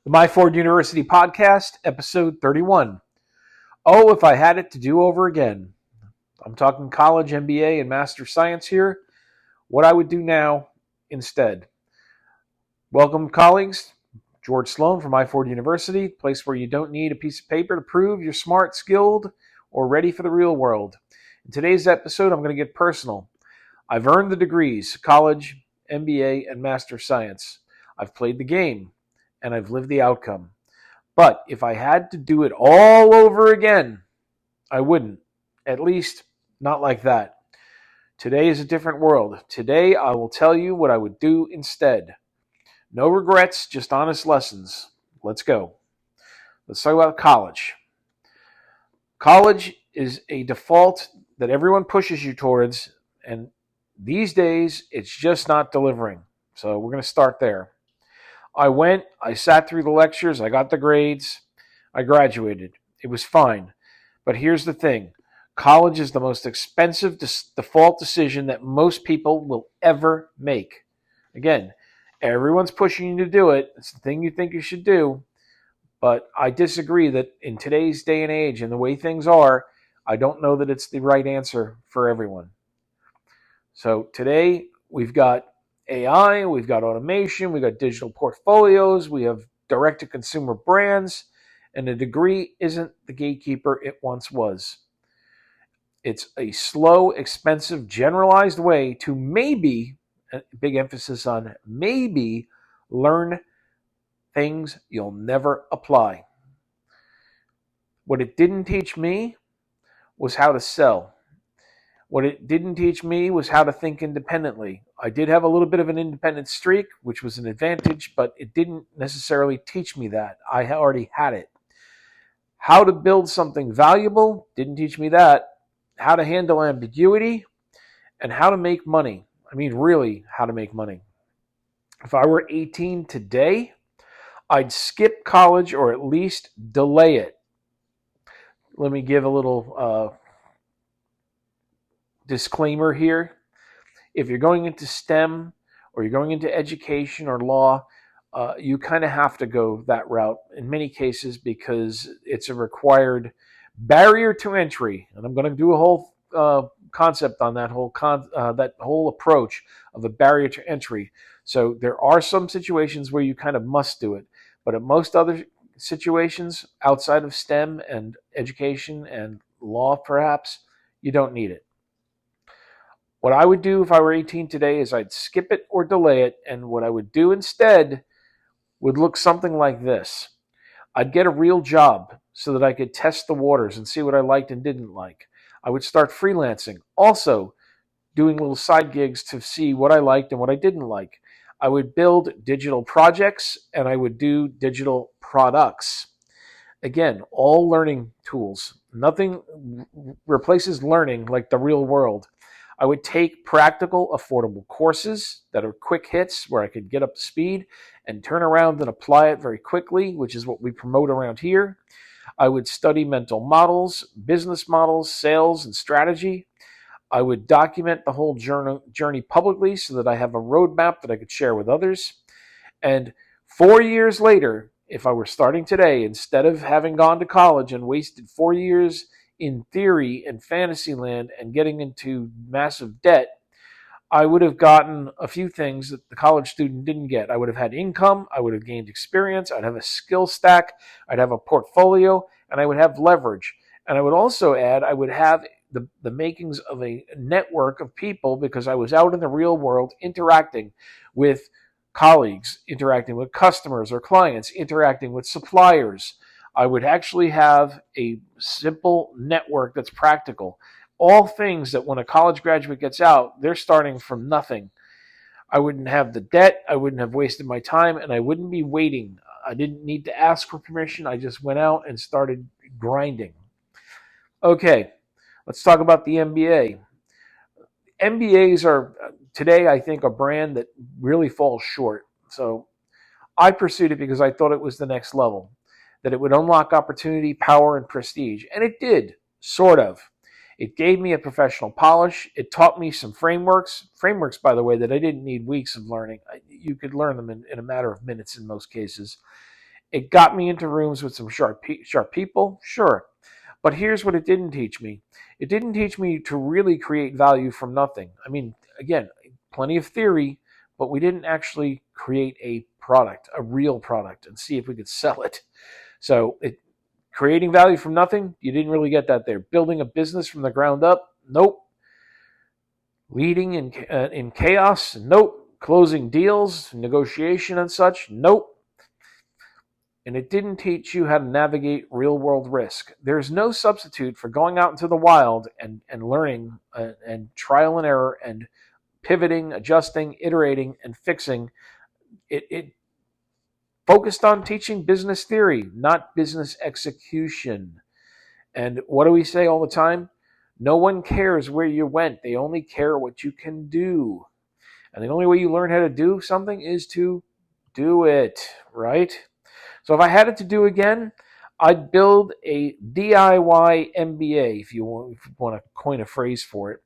The MYFORD University Podcast, Episode 31. Oh, if I had it to do over again. I'm talking college, MBA, and Master Science here. What I would do now instead. Welcome, colleagues. George Sloan from MYFORD University, a place where you don't need a piece of paper to prove you're smart, skilled, or ready for the real world. In today's episode, I'm going to get personal. I've earned the degrees, college, MBA, and Master Science. I've played the game, and I've lived the outcome. But if I had to do it all over again, I wouldn't. At least, not like that. Today is a different world. Today, I will tell you what I would do instead. No regrets, just honest lessons. Let's go. Let's talk about college. College is a default that everyone pushes you towards, and these days, it's just not delivering. So we're going to start there. I sat through the lectures, I got the grades, I graduated. It was fine. But here's the thing. College is the most expensive default decision that most people will ever make. Again, everyone's pushing you to do it. It's the thing you think you should do. But I disagree that in today's day and age and the way things are, I don't know that it's the right answer for everyone. So today we've got AI, we've got automation, we've got digital portfolios, we have direct-to-consumer brands, and a degree isn't the gatekeeper it once was. It's a slow, expensive, generalized way to maybe, big emphasis on maybe, learn things you'll never apply. What it didn't teach me was how to sell. What it didn't teach me was how to think independently. I did have a little bit of an independent streak, which was an advantage, but it didn't necessarily teach me that. I already had it. How to build something valuable, didn't teach me that. How to handle ambiguity, and how to make money. I mean, really, how to make money. If I were 18 today, I'd skip college or at least delay it. Let me give a little disclaimer here. If you're going into STEM or you're going into education or law, you kind of have to go that route in many cases because it's a required barrier to entry. And I'm going to do a whole concept on that whole approach of a barrier to entry. So there are some situations where you kind of must do it, but at most other situations outside of STEM and education and law, perhaps, you don't need it. What I would do if I were 18 today is I'd skip it or delay it, and what I would do instead would look something like this. I'd get a real job so that I could test the waters and see what I liked and didn't like. I would start freelancing, also doing little side gigs to see what I liked and what I didn't like. I would build digital projects, and I would do digital products. Again, all learning tools. Nothing replaces learning like the real world. I would take practical, affordable courses that are quick hits where I could get up to speed and turn around and apply it very quickly, which is what we promote around here. I would study mental models, business models, sales, and strategy. I would document the whole journey publicly so that I have a roadmap that I could share with others. And 4 years later, if I were starting today, instead of having gone to college and wasted 4 years in theory and fantasy land and getting into massive debt, I would have gotten a few things that the college student didn't get. I would have had income, I would have gained experience, I'd have a skill stack, I'd have a portfolio, and I would have leverage. And I would also add, I would have the makings of a network of people because I was out in the real world interacting with colleagues, interacting with customers or clients, interacting with suppliers. I would actually have a simple network that's practical. All things that when a college graduate gets out, they're starting from nothing. I wouldn't have the debt, I wouldn't have wasted my time, and I wouldn't be waiting. I didn't need to ask for permission. I just went out and started grinding. Okay, let's talk about the MBA. MBAs are, today, I think, a brand that really falls short. So I pursued it because I thought it was the next level, that it would unlock opportunity, power, and prestige. And it did, sort of. It gave me a professional polish. It taught me some frameworks. Frameworks, by the way, that I didn't need weeks of learning. You could learn them in a matter of minutes in most cases. It got me into rooms with some sharp people, sure. But here's what it didn't teach me. It didn't teach me to really create value from nothing. I mean, again, plenty of theory, but we didn't actually create a product, a real product, and see if we could sell it. So creating value from nothing, you didn't really get that there. Building a business from the ground up, nope. Leading in chaos, nope. Closing deals, negotiation and such, nope. And it didn't teach you how to navigate real-world risk. There's no substitute for going out into the wild and learning and trial and error and pivoting, adjusting, iterating, and fixing. It focused on teaching business theory, not business execution. And what do we say all the time? No one cares where you went. They only care what you can do. And the only way you learn how to do something is to do it, right? So if I had it to do again, I'd build a DIY MBA, if you want to coin a phrase for it.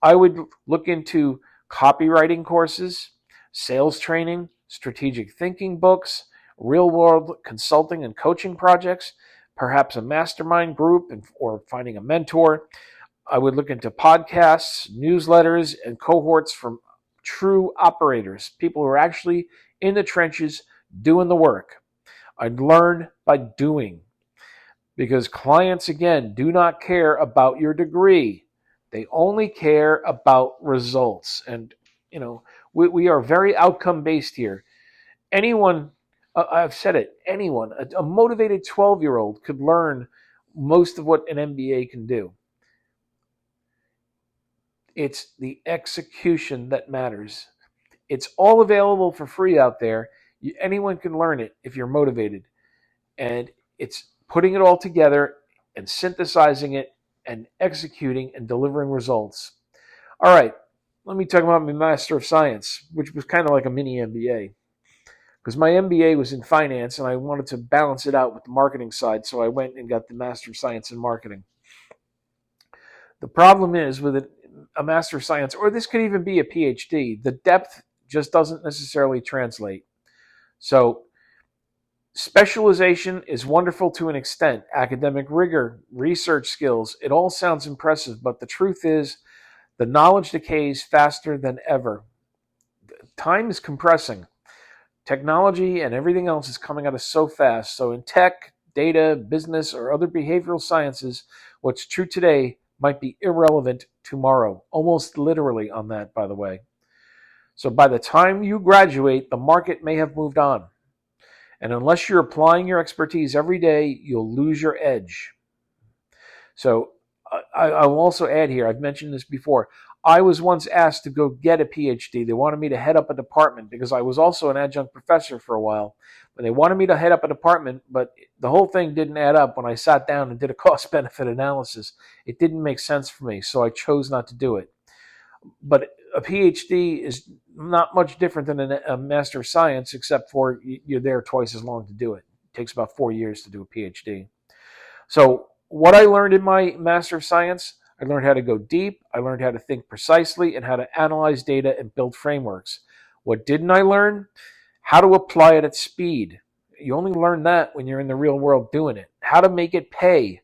I would look into copywriting courses, sales training, strategic thinking books, real-world consulting and coaching projects, perhaps a mastermind group or finding a mentor. I would look into podcasts, newsletters, and cohorts from true operators, people who are actually in the trenches doing the work. I'd learn by doing, because clients, again, do not care about your degree. They only care about results. And, we are very outcome-based here. Anyone, I've said it, anyone, a motivated 12-year-old could learn most of what an MBA can do. It's the execution that matters. It's all available for free out there. Anyone can learn it if you're motivated. And it's putting it all together and synthesizing it and executing and delivering results. All right, let me talk about my Master of Science, which was kind of like a mini MBA. Because my MBA was in finance and I wanted to balance it out with the marketing side, so I went and got the Master of Science in Marketing. The problem is with a Master of Science, or this could even be a PhD, the depth just doesn't necessarily translate. So specialization is wonderful to an extent. Academic rigor, research skills, it all sounds impressive, but the truth is the knowledge decays faster than ever. Time is compressing. Technology and everything else is coming at us so fast. So in tech, data, business, or other behavioral sciences, what's true today might be irrelevant tomorrow. Almost literally on that, by the way. So by the time you graduate, the market may have moved on. And unless you're applying your expertise every day, you'll lose your edge. So I will also add here, I've mentioned this before, I was once asked to go get a PhD. They wanted me to head up a department because I was also an adjunct professor for a while. But they wanted me to head up a department, but the whole thing didn't add up when I sat down and did a cost-benefit analysis. It didn't make sense for me, so I chose not to do it. But a PhD is not much different than a Master of Science, except for you're there twice as long to do it. It takes about 4 years to do a PhD. So what I learned in my Master of Science, I learned how to go deep, I learned how to think precisely, and how to analyze data and build frameworks. What didn't I learn? How to apply it at speed. You only learn that when you're in the real world doing it. How to make it pay.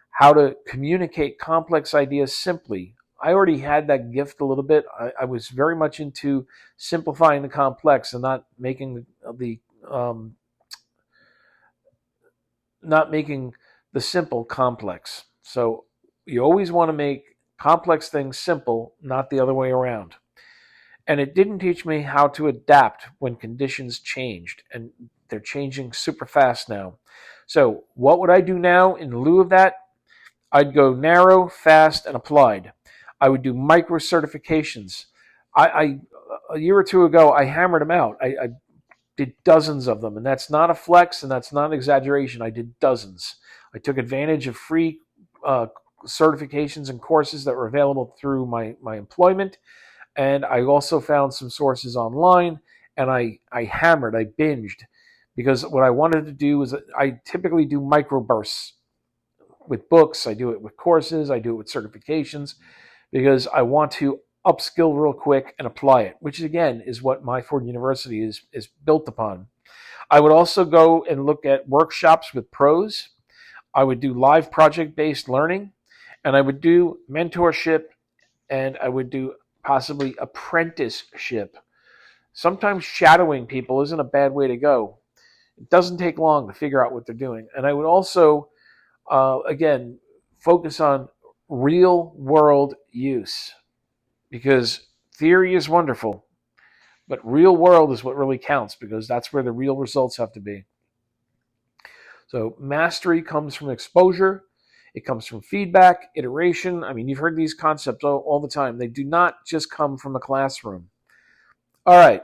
How to communicate complex ideas simply. I already had that gift a little bit. I was very much into simplifying the complex and not making the simple complex. So you always want to make complex things simple, not the other way around. And it didn't teach me how to adapt when conditions changed, and they're changing super fast now. So what would I do now in lieu of that? I'd go narrow, fast, and applied. I would do micro certifications. A year or two ago, I hammered them out. I did dozens of them, and that's not a flex, and that's not an exaggeration. I did dozens. I took advantage of free certifications and courses that were available through my employment, and I also found some sources online, and I hammered, I binged, because what I wanted to do was I typically do microbursts with books, I do it with courses, I do it with certifications, because I want to upskill real quick and apply it, which again is what MYFORD University is built upon. I would also go and look at workshops with pros. I would do live project-based learning, and I would do mentorship, and I would do possibly apprenticeship. Sometimes shadowing people isn't a bad way to go. It doesn't take long to figure out what they're doing. And I would also, again, focus on real world use, because theory is wonderful, but real world is what really counts, because that's where the real results have to be. So mastery comes from exposure. It comes from feedback, iteration. I mean, you've heard these concepts all the time. They do not just come from the classroom. All right.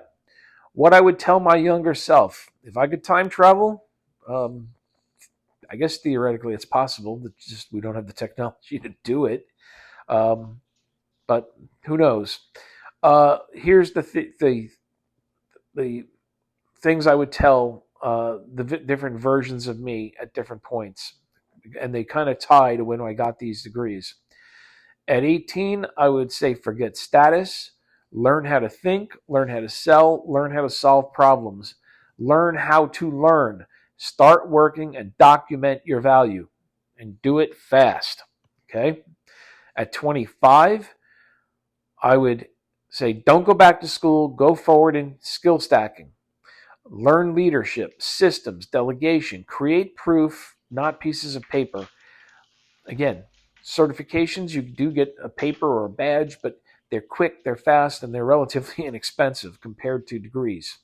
What I would tell my younger self, if I could time travel, I guess theoretically it's possible. It's just we don't have the technology to do it. But who knows? Here's the things I would tell the different versions of me at different points, and they kind of tie to when I got these degrees. At 18, I would say forget status, learn how to think, learn how to sell, learn how to solve problems, learn how to learn, start working and document your value, and do it fast. Okay? At 25, I would say don't go back to school, go forward in skill stacking. Learn leadership, systems, delegation, create proof, not pieces of paper. Again, certifications, you do get a paper or a badge, but they're quick, they're fast, and they're relatively inexpensive compared to degrees.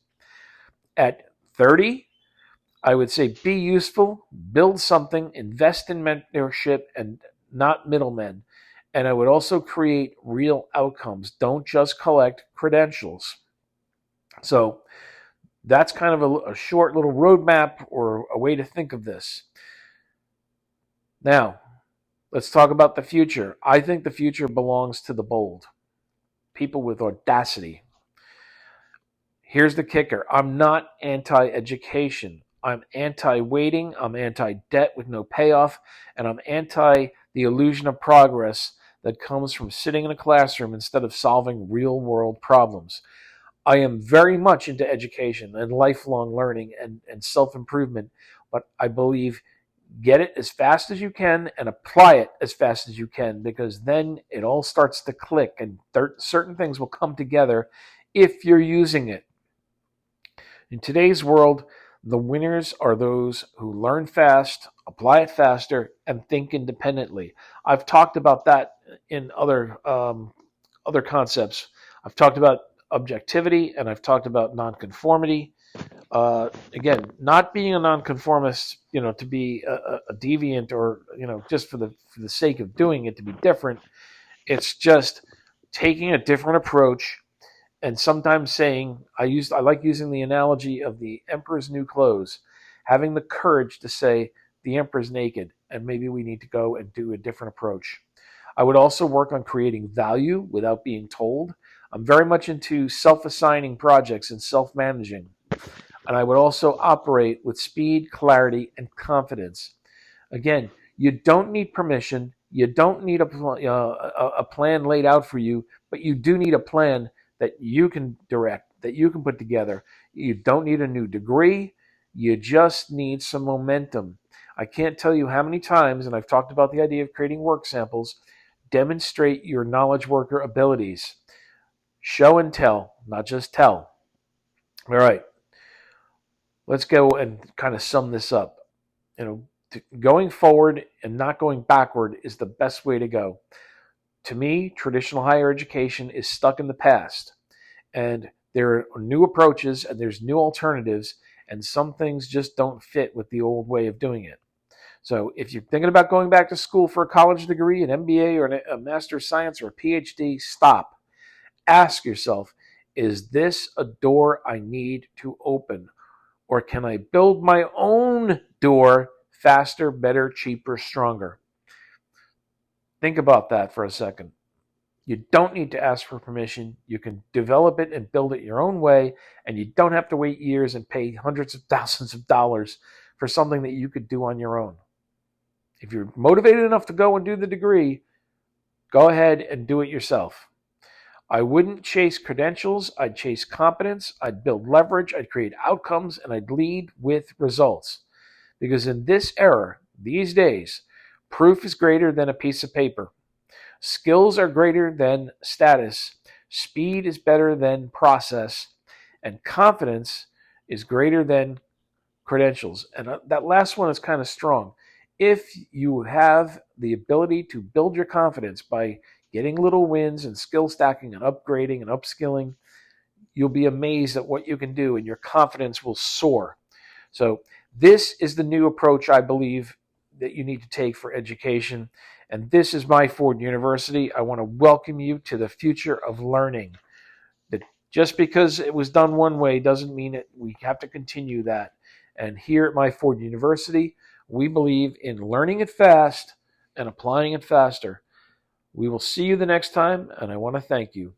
At 30, I would say be useful, build something, invest in mentorship and not middlemen. And I would also create real outcomes. Don't just collect credentials. So that's kind of a short little roadmap or a way to think of this. Now, let's talk about the future. I think the future belongs to the bold, people with audacity. Here's the kicker. I'm not anti-education. I'm anti-waiting. I'm anti-debt with no payoff. And I'm anti the illusion of progress that comes from sitting in a classroom instead of solving real-world problems. I am very much into education and lifelong learning and self-improvement, but I believe get it as fast as you can and apply it as fast as you can, because then it all starts to click and certain things will come together if you're using it. In today's world, the winners are those who learn fast, apply it faster, and think independently. I've talked about that in other concepts. I've talked about objectivity and I've talked about nonconformity. Again, not being a nonconformist, to be a deviant or just for the sake of doing it to be different. It's just taking a different approach, and sometimes saying I like using the analogy of the emperor's new clothes, having the courage to say the emperor's naked, and maybe we need to go and do a different approach. I would also work on creating value without being told. I'm very much into self-assigning projects and self-managing. And I would also operate with speed, clarity, and confidence. Again, you don't need permission. You don't need a plan laid out for you, but you do need a plan that you can direct, that you can put together. You don't need a new degree. You just need some momentum. I can't tell you how many times, and I've talked about the idea of creating work samples, demonstrate your knowledge worker abilities. Show and tell, not just tell. All right. Let's go and kind of sum this up. Going forward and not going backward is the best way to go. To me, traditional higher education is stuck in the past, and there are new approaches and there's new alternatives, and some things just don't fit with the old way of doing it. So if you're thinking about going back to school for a college degree, an MBA or a Master of Science or a PhD, stop. Ask yourself, is this a door I need to open? Or can I build my own door faster, better, cheaper, stronger? Think about that for a second. You don't need to ask for permission. You can develop it and build it your own way, and you don't have to wait years and pay hundreds of thousands of dollars for something that you could do on your own. If you're motivated enough to go and do the degree, go ahead and do it yourself. I wouldn't chase credentials. I'd chase competence. I'd build leverage. I'd create outcomes, and I'd lead with results. Because in this era, these days, proof is greater than a piece of paper. Skills are greater than status. Speed is better than process. And confidence is greater than credentials. And that last one is kind of strong. If you have the ability to build your confidence by getting little wins and skill stacking and upgrading and upskilling, you'll be amazed at what you can do and your confidence will soar. So this is the new approach I believe that you need to take for education. And this is MYFORD University. I want to welcome you to the future of learning. That just because it was done one way doesn't mean that we have to continue that. And here at MYFORD University, we believe in learning it fast and applying it faster. We will see you the next time, and I want to thank you.